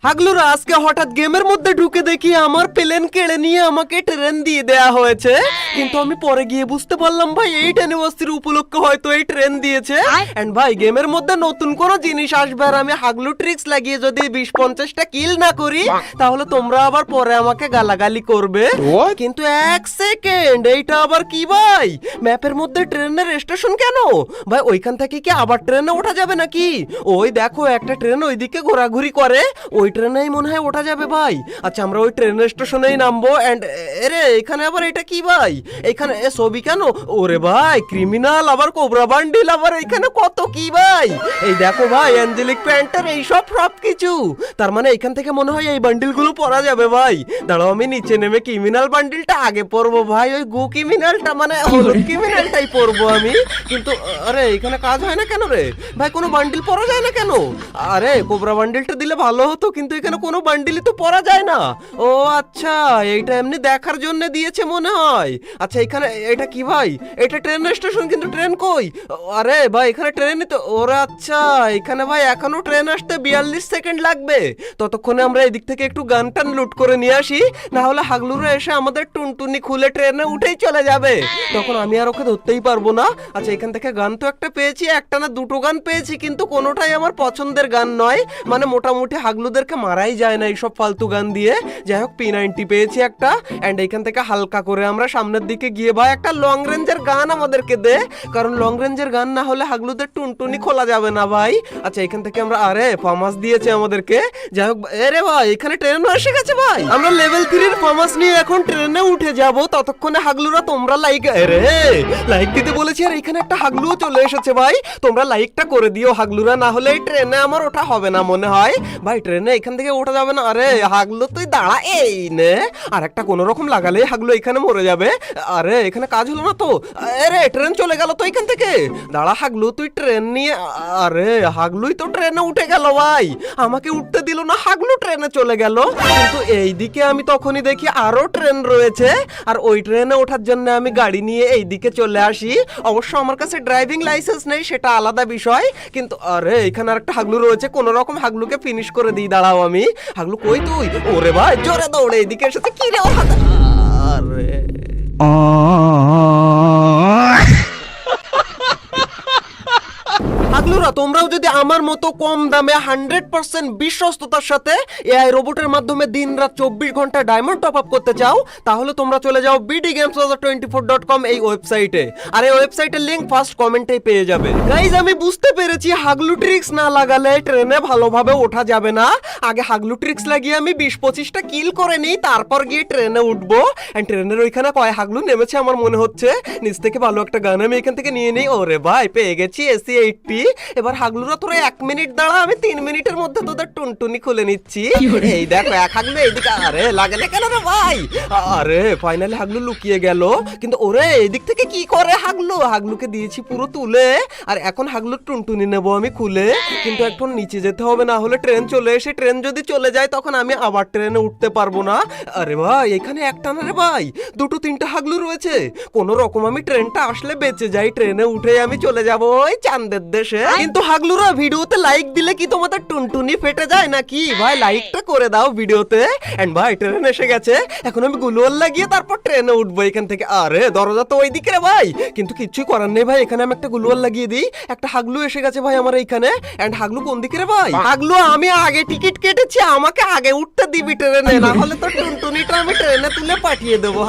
হাগলুরা আজকে হঠাৎ গেমের মধ্যে ঢুকে দেখি আমার প্লেন কেড়ে নিয়ে আমাকে ট্রেন দিয়ে দেয়া হয়েছে, কিন্তু আমি পরে গিয়ে বুঝতে পারলাম ভাই 8 অ্যানিভার্সারি উপলক্ষে হয়তো এই ট্রেন দিয়েছে। এন্ড ভাই গেমের মধ্যে নতুন কোনো জিনিস আসবে আর আমি হাগলু ট্রিক্স লাগিয়ে যদি 20-50টা কিল না করি তাহলে তোমরা আবার পরে আমাকে গালাগালি করবে। কিন্তু এক সেকেন্ড, এইটা আবার কি ভাই? ম্যাপের মধ্যে ট্রেনের স্টেশন কেন ভাই? ওইখান থেকে কি আবার ট্রেনে ওঠা যাবে নাকি? ওই দেখো একটা ট্রেন ওইদিকে ঘোরাঘুরি করে, ওই ট্রেনেই মনে হয় ওঠা যাবে ভাই। আচ্ছা আমরা ওই ট্রেন স্টেশনেই নামবো। এন্ড এরে এখানে আবার এটা কি ভাই? এখানে ছবি কেন? ওরে ভাই ক্রিমিনাল, আবার কোবরা বান্ডিল, আবার এখানে কত কি ভাই। এই দেখো ভাই অ্যাঞ্জেলিক প্যান্টার, এইসব সব কিছু। তার মানে এখান থেকে মনে হয় এই বান্ডিলগুলো পরা যাবে ভাই। দাঁড়াও আমি নিচে নেমে ক্রিমিনাল বান্ডিলটা আগে পরবো ভাই, ওই গো ক্রিমিনালটা মানে হলুদ ক্রিমিনালটাই পরবো আমি। কিন্তু আরে এখানে কাজ হয় না কেন রে ভাই? কোনো বান্ডিল পরা যায় না কেন? আরে কোবরা বান্ডিলটা দিলে ভালো হতো, কিন্তু এখানে কোনো বান্ডিলই তো পরা যায় না। ও আচ্ছা, এইটা এমনি দেখার জন্য দিয়েছে মনে হয়। আচ্ছা এখানে এটা কি ভাই? এটা ট্রেন স্টেশন, কিন্তু ট্রেন কই? আরে ভাই এখানে ট্রেনই তো। ওরে আচ্ছা, এখানে ভাই এখনো ট্রেন আসতে 42 সেকেন্ড লাগবে। ততক্ষণে আমরা এদিক থেকে একটু গান টান লুট করে নিয়ে আসি, না হলে হাগলুরা এসে আমাদের টুনটুনি খুলে ট্রেনে উঠেই চলে যাবে, তখন আমি আর ওকে ধরতেই পারবো না। আচ্ছা এখান থেকে গান তো একটা পেয়েছি, একটা না দুটো গান পেয়েছি, কিন্তু কোনোটাই আমার পছন্দের গান নয়। মানে মোটামুটি হাগলুদেরকে মারাই যায় না এইসব ফালতু গান দিয়ে। যাই হোক P90 পেয়েছি একটা। এন্ড এখান থেকে হালকা করে আমরা সামনের দিকে গিয়ে ভাই একটা লং রেঞ্জের গান আমাদেরকে দে, কারণ লং রেঞ্জের গান না হলে হাগলুদের টুনটুনি খোলা যাবে না ভাই। আচ্ছা এখান থেকে আমরা আরে ফার্মাস দিয়েছে আমাদেরকে। যাই হোক আরে ভাই এখানে ট্রেনও এসে গেছে ভাই। আমরা লেভেল 3 এর ফার্মাস নিয়ে এখন ট্রেনে উঠে যাব। ততক্ষণে হাগলুরা তোমরা লাইক লাইক দিতে বলেছি, আর এখানে একটা হাগলুও চলে এসেছে ভাই। তোমরা লাইকটা করে দিও হাগলুরা, না হলে এই ট্রেনে আমার ওঠা হবে না মনে হয় ভাই। ট্রেনে এখান থেকে ওঠা যাবে না। আরে হাগলু তুই দাঁড়া, এই নে আর একটা কোনো রকম লাগালে হাগলু এখানে মরে যাবে। আরে এখানে কাজ হলো না তো। আরে ট্রেন চলে গেল তো এখান থেকে। দাঁড়া হাগলু তুই ট্রেন নিয়ে। আরে হাগলুই তো ট্রেনে উঠে গেল ভাই, আমাকে উঠতে দিল না, হাগলু ট্রেনে চলে গেল। কিন্তু এইদিকে আমি তখনই দেখি আরো ট্রেন রয়েছে, আর ওই ট্রেনে ওঠার জন্য আমি গাড়ি নিয়ে এইদিকে চলে আসি। অবশ্য আমার কাছে ড্রাইভিং লাইসেন্স নেই, সেটা আলাদা বিষয়। কিন্তু আরে এখানে আর একটা হাগলু রয়েছে, কোন রকম হাগলুকে ফিনিশ করে দিই। দাঁড়াও আমি। হাগলু কই তুই? ওরে ভাই জোরে দৌড়ে এইদিকে এসেছে। কি রে আরে হাগলুরা তোমরাও যদি আমার মতো কম দামে 100% বিশ্বস্ততার সাথে এআই রোবটের মাধ্যমে দিনরাত 24 ঘন্টা ডায়মন্ড টপ আপ করতে চাও, তাহলে তোমরা চলে যাও bdgames24.com এই ওয়েবসাইটে। আর এই ওয়েবসাইটের লিংক ফার্স্ট কমেন্টেই পেয়ে যাবে। গাইজ আমি বুঝতে পেরেছি হাগলু ট্রিক্স না লাগালে ট্রেনে ভালোভাবে ওঠা যাবে না। আগে হাগলু ট্রিক্স লাগিয়ে আমি 20-25টা কিল করে নিই, তারপর গিয়ে ট্রেনে উঠবো। এন্ড ট্রেনের ওইখানে কয় হাগলু নেমেছে আমার মনে হচ্ছে। নিচ থেকে ভালো একটা গান আমি এখান থেকে নিয়ে নিই। ওরে ভাই পেয়ে গেছি AC-80। এবার হাগলুরা তোরা 1 মিনিট দাঁড়া, আমি 3 মিনিটের মধ্যে তোদের টুনটুনি খুলে নিচ্ছি। এই দেখো এক হাগলু এইদিকে। আরে লাগে না কেন রে ভাই? আরে ফাইনালি হাগলু লুকিয়ে গেল। কিন্তু ওরে এদিক থেকে কি করে হাগলু? হাগলুকে দিয়েছি পুরো তুলে, আর এখন হাগলুর টুনটুনি নেবো আমি খুলে। কিন্তু এখন নিচে যেতে হবে, না হলে ট্রেন চলে এসে ট্রেন যদি চলে যায় তখন আমি আবার ট্রেনে উঠতে পারবো না। আরে ভাই এখানে একটা না রে ভাই, 2-3টা হাগলু রয়েছে। কোন রকম আমি ট্রেনটা আসলে বেঁচে যাই, ট্রেনে উঠে আমি চলে যাবো ওই চাঁদের দেশে। কিন্তু হাগলুরা ভিডিওতে লাইক দিলে কি তোমাদের টুনটুনি ফেটে যায় নাকি? ভাই লাইকটা করে দাও ভিডিওতে। এন্ড ভাই ট্রেন এসে গেছে, এখন আমি গুলোয়াল লাগিয়ে তারপর ট্রেনে উঠবো এখান থেকে। আরে দরজা তো ওইদিকে রে ভাই, কিন্তু কিচ্ছুই করার নেই ভাই, এখানে আমি একটা গুলোয়াল লাগিয়ে দিই। একটা হাগলু এসে গেছে ভাই আমার এইখানে। এন্ড হাগলু কোন দিকে রে ভাই? হাগলু আমি আগে টিকিট কেটেছি, আমাকে আগে উঠতে দিবি ট্রেনে, না হলে তো টুনটুনিটা আমি ট্রেনে তুলে পাঠিয়ে দেবো।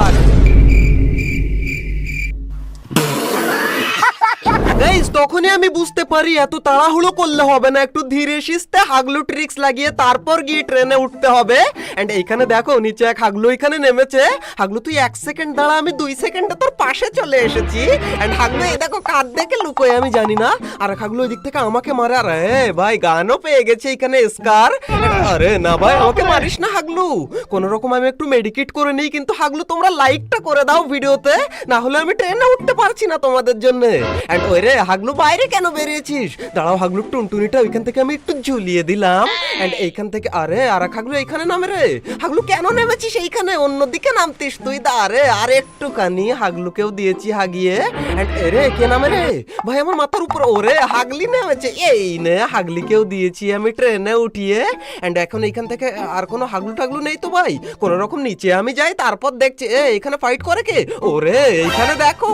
গাইস তখনই আমি বুঝতে পারি এত তাড়াহুড়ো করলে হবে না, একটু ধীরে সুস্থে হাগলু ট্রিক্স লাগিয়ে তারপর গিয়ে ট্রেনে উঠতে হবে। এন্ড এইখানে দেখো নিচে এক হাগলু এখানে নেমেছে। হাগলু তুই 1 সেকেন্ড দাঁড়া, আমি 2 সেকেন্ডে তোর পাশে চলে এসেছি। এন্ড হাগলু এই দেখো কাঁধ দেখে লুকোয় আমি জানি না, আর হাগলু ওই দিক থেকে আমাকে মারে। আরে ভাই গানও পেয়ে গেছে এখানে স্কার। আরে না ভাই আমাকে মারিস না হাগলু, কোন রকম আমি একটু মেডিকেট করে নিই। কিন্তু হাগলু তোমরা লাইকটা করে দাও ভিডিওতে, না হলে আমি ট্রেনে উঠতে পারছি না তোমাদের জন্য। এন্ড ওই রে হাগলু বাইরে কেন বেরিয়েছিস? দাঁড়াও হাগলু, টুনটুনিটা ওইখান থেকে আমি একটু ঝুলিয়ে দিলাম। এন্ড এইখান থেকে আরে আর এক হাগলু এইখানে নামে রে। হাগলু কেন নেমেছিস এইখানে? অন্যদিকে নামতিস তুই। আরে আর একটুখানি হাগলুকেও দিয়েছি হাগিয়ে। এন্ড এরে কে নামে রে ভাই আমার মাথার উপর? ওরে হাগলি নেমেছে। এই নে হাগলিকেও দিয়েছি আমি ট্রেনে উঠিয়ে। এন্ড এখন এইখান থেকে আর কোনো হাগলু টাগলু নেই তো ভাই? কোন রকম নিচে আমি যাই, তারপর দেখছি এখানে ফাইট করে কে? ওরে এইখানে দেখো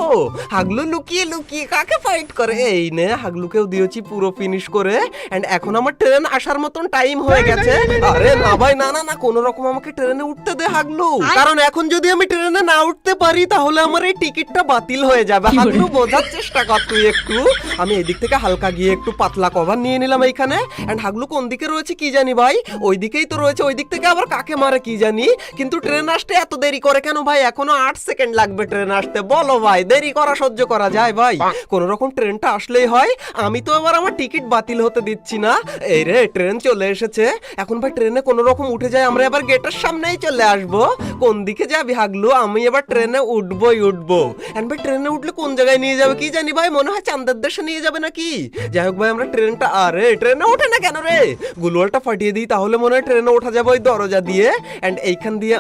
হাগলু লুকিয়ে লুকিয়ে কাকে ফাইট করে। এই নে হাগলুকেও দিয়েছি পুরো ফিনিশ করে। এন্ড এখন আমার ট্রেন আসার মতন টাইম হয়ে গেছে। আরে না ভাই না না না, কোন রকম আমাকে ট্রেনে উঠতে দে হাগলু, কারণ এখন যদি আমি ট্রেনে না উঠতে পারি তাহলে আমার এই টিকিটটা বাতিল হয়ে যাবে। হাগলু বোঝার চেষ্টা কর তুই একটু। আমি এদিক থেকে হালকা গিয়ে একটু পাতলা কভার নিয়ে নিলাম এইখানে। এন্ড হাগলু কোন দিকে রয়েছে কি জানি ভাই? ওই দিকেই তো রয়েছে। ওই দিক থেকে আবার কাকে মারে কি জানি। কিন্তু ট্রেন আসতে এত দেরি করে কেন ভাই? এখনো 8 সেকেন্ড লাগবে ট্রেন আসতে। বলো ভাই, দেরি করা সহ্য করা যায় ভাই? কোন রকম ট্রেনটা আসলেই হয়। আমি তো আবার আমার টিকিট বাতিল হতে দিচ্ছি না। এই রে ট্রেন চলে এসেছে। এখন ভাই ট্রেনে কোন রকম উঠে যায়, আমরা এবার গেটের সামনেই চলে আসবো। কোন দিকে যাবি হাগলু? আমি এবার ট্রেনে উঠবোই উঠবো। এন্ড ভাই ট্রেনে উঠলে কোন জায়গায় নিয়ে যাবে কি জানি ভাই? মনে হয় চাঁদের দেশে নিয়ে যাবে নাকি? যাই হোক ভাই আমরা ট্রেনটা, আরে ট্রেনে ওঠে না কেন রে? গুলওয়ালটা ফাটিয়ে দিই তাহলে মনে হয় ট্রেনে ওঠা যাবে ওই দরজা দিয়ে। এন্ড এইখান দিয়ে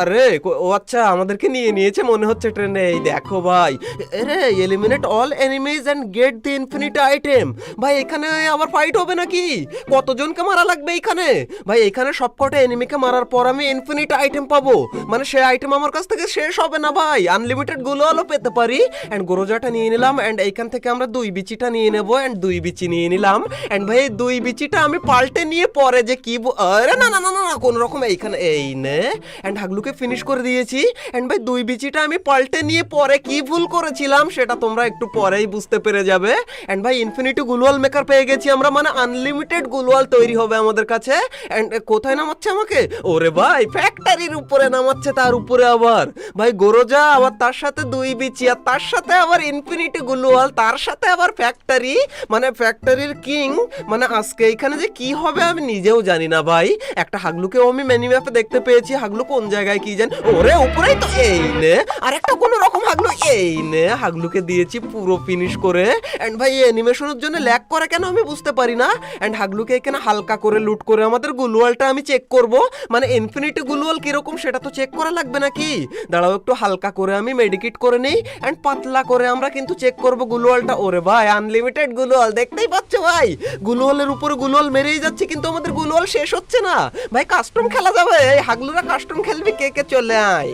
আরে ও আচ্ছা আমাদেরকে নিয়ে নিয়েছে মনে হচ্ছে ট্রেনে। এই দেখো ভাই, আরে eliminate all enemies and get the infinite item. ভাই এখানে আবার ফাইট হবে নাকি? কতজনকে মারা লাগবে এইখানে? ভাই এখানে সবকটা এনিমিকে মারার পর আমি ইনফিনিট আইটেম পাবো, মানে সেই আইটেম আমার কাছ থেকে শেষ হবে না ভাই, আনলিমিটেড গুলোয়ালও পেতে পারি। এন্ড গোরোজাটা নিয়ে নিলাম। এন্ড এইখান থেকে আমরা 2 বিচিটা নিয়ে নেবো। এন্ড 2 বিচি নিয়ে নিলাম। এন্ড ভাই 2 বিচিটা আমি পাল্টে নিয়ে পরে যে কি আরে না না না না কোন রকম এইখানে এই নে। এন্ড হাগলুকে ফিনিশ করে দিয়েছি। এন্ড ভাই 2 বিচিটা আমি পাল্টে নিয়ে পরে কি ভুল করেছিলাম সেটা তোমরা একটু পরেই বুঝতে পেরে যাবে। এন্ড ভাই ইনফিনিটি গুলওয়াল মেকার পেয়ে গেছি আমরা, মানে আনলিমিটেড গুলওয়াল তৈরি হবে আমাদের কাছে। এন্ড কোথায় নামাচ্ছে আমাকে? ওরে ভাই ফ্যাক্টরির উপরে নামাচ্ছে, তার উপরে আবার ভাই গোরোজা, আবার তার সাথে 2 বিচি, আর তার সাথে আবার ইনফিনিটি গুলওয়াল, তার সাথে আবার ফ্যাক্টরি, মানে ফ্যাক্টরির কিং। মানে আজকে এখানে যে কি হবে আমি নিজেও জানি না ভাই। একটা হাগলুকেও আমি মিনি ম্যাপে দেখতে পেয়েছি। হাগলু কোন জায়গায় কি জানি? ওরে উপরেই তো। এই নে আর একটা কোন রকম হাগলু। এই নে হাগলুকে দিয়েছি পুরো ফিনিশ করে। এন্ড ভাই এই অ্যানিমেশনের জন্য ল্যাগ করে কেন আমি বুঝতে পারি না। এন্ড হাগলুকে এখানে হালকা করে লুট করে আমাদের গুলওয়ালটা আমি চেক করব, মানে ইনফিনিটি গুলওয়াল কিরকম সেটা তো চেক করা লাগবে নাকি? দাঁড়াও একটু হালকা করে আমি মেডিকেট করে নেই। এন্ড পাতলা করে আমরা কিন্তু চেক করব গুলওয়ালটা। ওরে ভাই আনলিমিটেড গুলওয়াল, দেখতেই পাচ্ছ ভাই গুলওয়ালের উপরে গুলওয়াল মেরেই যাচ্ছে, কিন্তু আমাদের গুলওয়াল শেষ হচ্ছে না ভাই। কাস্টম খেলা যাবে? এই হাগলুরা কাস্টম খেলবি, কে কে চলে আয়।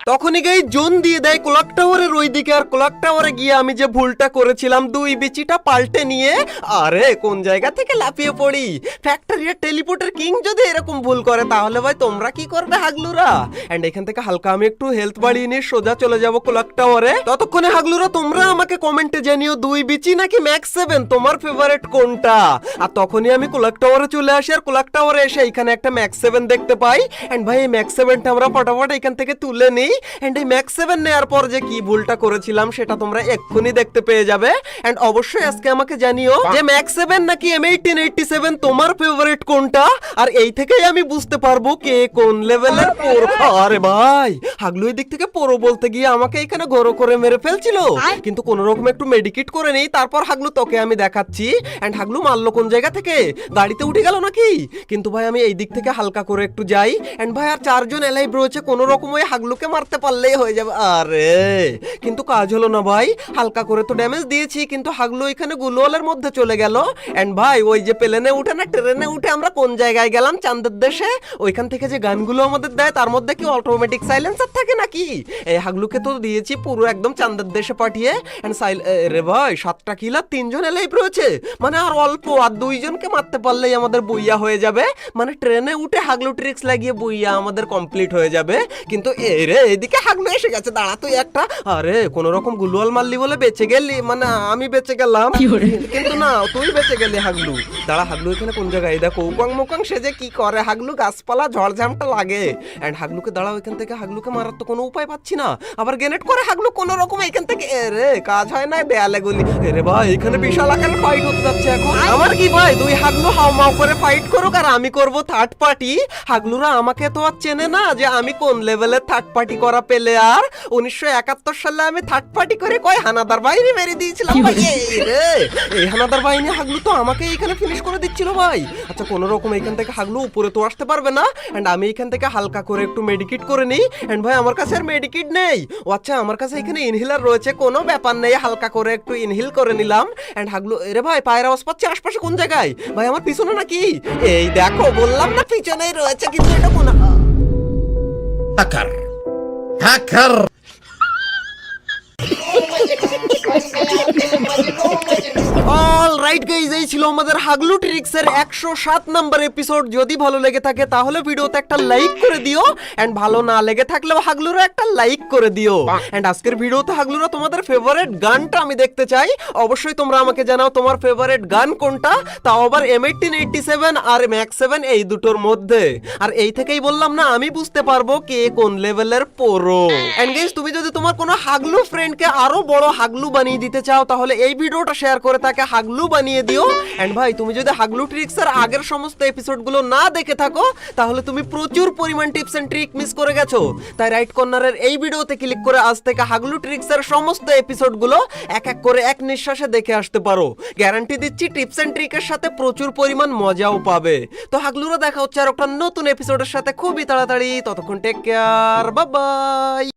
তখনই গাই জোন দিয়ে দেয় ক্লক টাওয়ারের ওইদিকে। আর ক্লক টাওয়ারে গিয়ে আমি যে ভুলটা করেছিলাম 2 বিচিটা পাল্টে নিয়ে, আরে কোন জায়গা থেকে লাফিয়ে পড়ি। ফ্যাক্টরি আর টেলিপোর্টের কিং যদি এরকম ভুল করে তাহলে ভাই তোমরা কি করবে হাগলুরা? এন্ড এখান থেকে হালকা আমি একটু হেলথ বাড়িয়ে নিয়ে সোজা চলে যাব ক্লক টাওয়ারে। ততক্ষণে হাগলুরা তোমরা আমাকে কমেন্টে জানিও 2 বিচি নাকি ম্যাক্স 7 তোমার ফেভারিট কোনটা। আর তখনই আমি ক্লক টাওয়ারে চলে আসি। আর ক্লক টাওয়ারে এসে এখানে একটা ম্যাক্স 7 দেখতে পাই। এন্ড ভাই এই ম্যাক্স 7টা আমরা ফটাফট এখান থেকে তুলে নিই। এন্ড এই ম্যাক্স 7 নেওয়ার পর যে কি ভুলটা করেছিলাম সেটা তোমরা এক্ষুনি দেখতে পেয়ে যাবে। এন্ড অবশ্যই আজকে আমাকে জানিও যে ম্যাক্স 7 নাকি M1887 তোমার ফেভারিট কোনটা। আর এই থেকেই আমি বুঝতে পারবো কে কোন লেভেলের প্রো। আরে ভাই হাগলু এই দিক থেকে প্রো বলতে গিয়ে আমাকে এখানে গরো করে মেরে ফেলছিল, কিন্তু কোন রকম একটু মেডিকেট করে নেই। তারপর হাগলু তোকে আমি দেখাচ্ছি। এন্ড হাগলু মারলো কোন জায়গা থেকে? গাড়িতে উঠে গেল নাকি? কিন্তু ভাই আমি এই দিক থেকে হালকা করে একটু যাই। এন্ড ভাই আর 4 জন এলাইভ রয়েছে, কোন রকম ওই হাগলুকে মারতে পারলেই হয়ে যাবে। আরে কিন্তু কাজ হলো না ভাই, হালকা করে তো ড্যামেজ দিয়েছি, কিন্তু হাগলু এখানে গুলওয়ালের মধ্যে চলে গেল। এন্ড ভাই ওই যে প্লেনে উঠে না ট্রেনে উঠে আমরা কোন জায়গায় গেলাম? চাঁদের দেশে। ওইখান থেকে যে গানগুলো আমাদের দেয় তার মধ্যে কি অটোমেটিক সাইলেন্সার থাকে নাকি? এই হাগলুকে তো দিয়েছি পুরো একদম চাঁদের দেশে পাঠিয়ে। এন্ড রে ভাই 7টা কিল আর 3 জন এলাইভ রয়েছে, মানে আর অল্প, আর 2 জনকে মারতে পারলেই আমাদের বুইয়া হয়ে যাবে। মানে ট্রেনে উঠে হাগলু ট্রিক্স লাগিয়ে বুইয়া আমাদের কমপ্লিট হয়ে যাবে। কিন্তু রে এদিকে হাগলু এসে গেছে, দাঁড়া তুই একটা। আরে কোন রকম গুলওয়াল মারলি বলে বেঁচে গেলি, মানে আমি বেঁচে গেলাম, কিন্তু না তুই বেঁচে গেলি হাগলু। দাঁড়া হাগলু এখানে কোন জায়গায়? দেখো উকাং মুকাং সে যে কি করে। হাগলু গাছপালা ঝড়ঝামটা লাগে। এন্ড হাগলুকে দাঁড়াও এখান থেকে, হাগলুকে মারার তো কোনো উপায় পাচ্ছি না। আবার গ্রেনেড করে হাগলু কোন রকম এখান থেকে। রে কাজ হয় না, দেয়ালে গুলি। রে ভাই এখানে বিশাল আকারের ফাইট হতে যাচ্ছে এখন। আমার কি ভাই 2 হাগলু হাওমাও করে ফাইট করুক আর আমি করব থার্ড পার্টি। হাগলুরা আমাকে তো আর চেনে না যে আমি কোন লেভেলের থার্ড পার্টি করা প্লেয়ার। 1971 সালে আমি থার্ড পার্টি করে কয় হানাদার বাহিনী মেরে দিয়েছিলাম ভাই। এই হানাদার বাহিনী হাগলু তো আমাকে এখানে ফিনিশ করে দিচ্ছিল ভাই। আচ্ছা কোনো রকম এখান থেকে হাগলু উপরে তো আসতে পারবে না, এন্ড আমি এখান থেকে হালকা করে একটু মেডিকেট করে নিই। এন্ড ভাই আমার কাছে আর মেডিকেট নেই। ও আচ্ছা আমার কাছে এখানে ইনহেলার রয়েছে, কোনো ব্যাপার নেই, হালকা করে একটু ইনহেল করে নিলাম। এন্ড হাগলু এরে ভাই পায়ের আওয়াজ পাচ্ছি, আশপাশে কোন জায়গায় ভাই? আমার পিছনে নাকি? এই দেখো বললাম না পিছনেই রয়েছে, কিন্তু এটা কোন হ্যাকার হ্যাকার। অলরাইট গাইস, এই ছিল আমাদের হাগলু ট্রিক্স এর 107 নাম্বার এপিসোড। যদি ভালো লেগে থাকে তাহলে ভিডিওতে একটা লাইক করে দিও, এন্ড ভালো না লেগে থাকলেও হাগলুরও একটা লাইক করে দিও। এন্ড আজকের ভিডিওতে হাগলুরা তোমাদের ফেভারিট গানটা আমি দেখতে চাই। অবশ্যই তোমরা আমাকে জানাও তোমার ফেভারিট গান কোনটা, তাও আবার M1887 আর MAX-7 এই দুটোর মধ্যে। আর এই থেকেই বললাম না আমি বুঝতে পারবো কে কোন লেভেলের প্রো। এন্ড গাইস তুমি যদি তোমার কোনো হাগলু ফ্রেন্ডকে আরো বড় হাগলু বানিয়ে দিতে চাও তাহলে এই ভিডিওটা শেয়ার করে তাকে হাগলু বানিয়ে দিও। এন্ড ভাই তুমি যদি হাগলু ট্রিক্স এর আগের সমস্ত এপিসোডগুলো না দেখে থাকো তাহলে তুমি প্রচুর পরিমাণ টিপস এন্ড ট্রিক মিস করে গেছো। তাই রাইট কর্নারের এই ভিডিওতে ক্লিক করে আজ থেকে হাগলু ট্রিক্স এর সমস্ত এপিসোডগুলো এক এক করে এক নিঃশ্বাসে দেখে আসতে পারো। গ্যারান্টি দিচ্ছি টিপস এন্ড ট্রিকের সাথে প্রচুর পরিমাণ মজাও পাবে। তো হাগলুরা দেখা হচ্ছে আর একটা নতুন এপিসোডের সাথে খুবই তাড়াতাড়ি। ততক্ষণ টেক কেয়ার, বাই বাই।